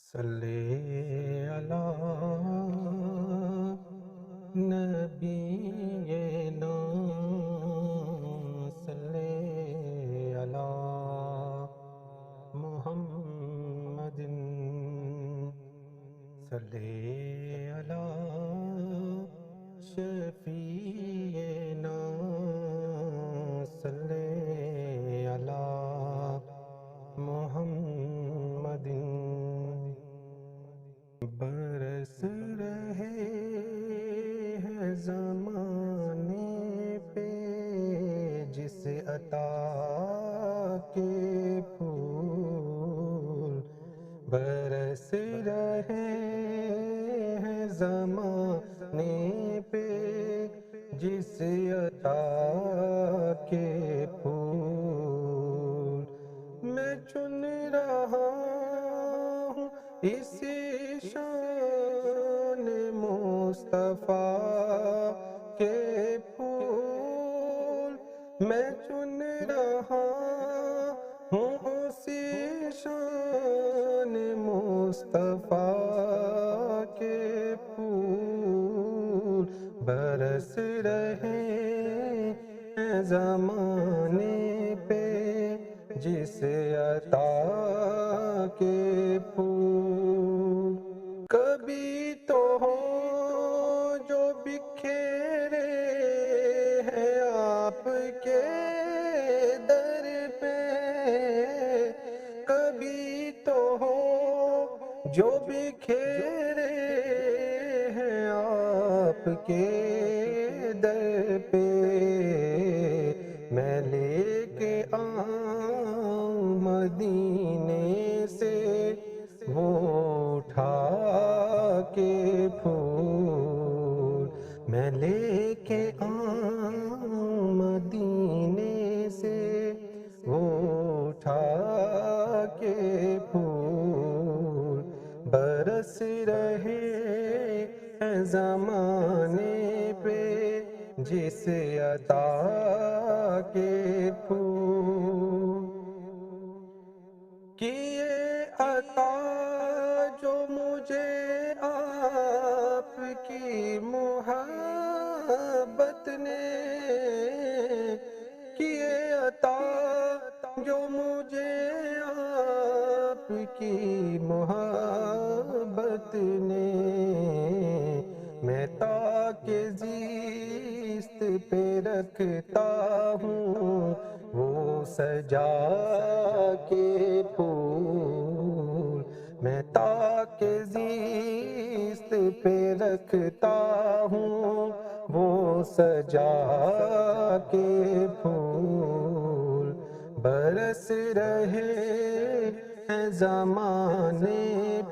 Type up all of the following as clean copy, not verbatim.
صلی علی نبینا صلی علی محمد صلی علی شفیعنا صلی علی محمد برس رہے ہیں زمانے پہ جس عطا کے پھول برس رہے ہیں زمانے پہ جس عطا کے پھول میں چن رہا ہوں اسی شان مصطفیٰ کے پھول میں چن رہا ہوں اسی شان مصطفیٰ کے پھول برس رہے ہیں زمانے پہ جس عطا کے پھول کبھی تو ہو جو بکھیرے ہیں آپ کے در پہ کبھی تو ہو جو بکھیرے ہیں آپ کے در پہ میں لے کے آؤں مدینے سے وہ اٹھا کے پھول میں لے کے آؤں مدینے سے وہ اٹھا کے پھول برس رہے ہیں زمانے پہ جس عطا کے پھول کیے عطا جو مجھے آپ کی محبت نے کیے عطا جو مجھے آپ کی محبت نے میں تاک زیست پہ رکھتا ہوں وہ سجا کے پھول میں تاک زیست پہ رکھتا ہوں وہ سجا کے پھول برس رہے ہیں زمانے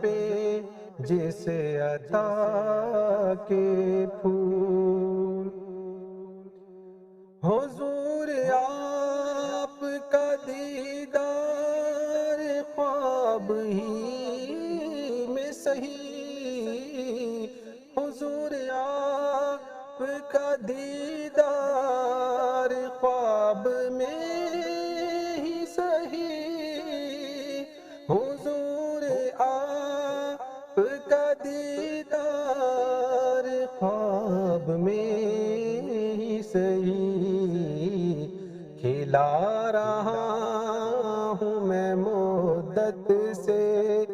پہ جس عطا کے پھول حضور آپ کا دیدار خواب ہی میں سہی حضور آپ کا دیدار خواب میں ہی سہی حضور آپ کا دیدار خواب میں ہی سہی کھلا رہا ہوں میں مدت سے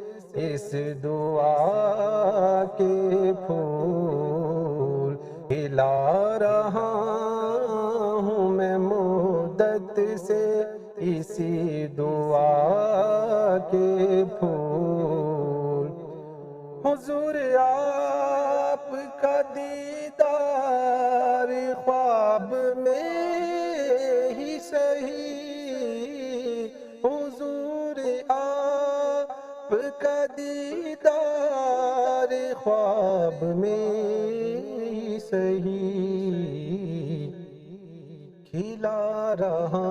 اس دعا کے پھول کھلا رہا ہوں میں مدت سے اسی دعا کے پھول حضور آپ کا دیدار خواب میں ہی سہی حضور آپ کا دیدار خواب میں ہی سہی کھلا رہا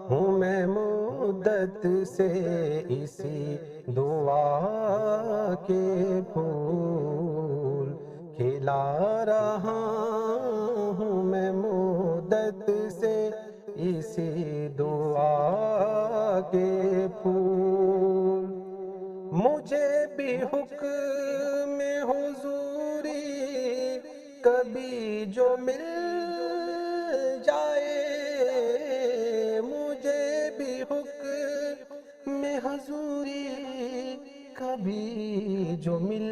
ہوں میں مدت سے اسی دعا کے پھول کھلا رہا ہوں میں مدت سے اسی دعا کے پھول مجھے بھی حکم حضوری کبھی جو مل جائے، مجھے بھی حکم حضوری کبھی جو مل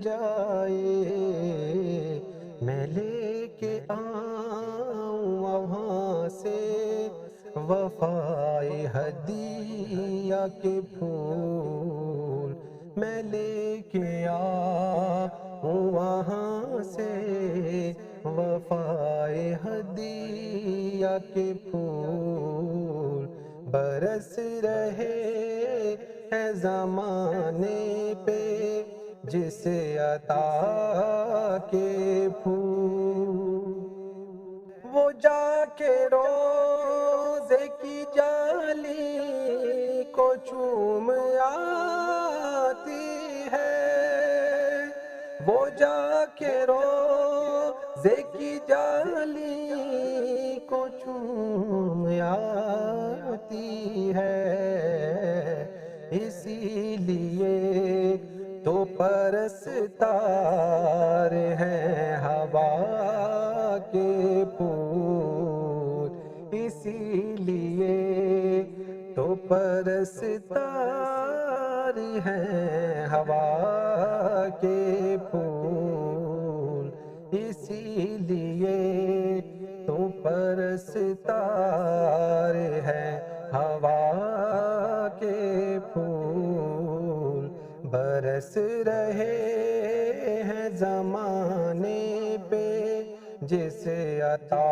جائے، میں لے کے آؤں وہاں سے وفائے ہدیہ کے پھول، میں لے کے آؤں وہاں سے وفائے ہدیہ کے پھول، برس رہے ہیں زمانے پہ جس عطا کے پھول، وہ جا کے روزے کی جالی کو چوم آتی ہے، وہ جا کے روزے کی جالی کو چوم آتی ہے، اسی لیے تو پرستار ہیں ہوا کے پھول، اسی لیے تو پرستار ہیں ہوا کے پھول، اسی لیے تو پرستار ہیں ہوا کے پھول، برس رہے ہیں زمانے پہ جس عطا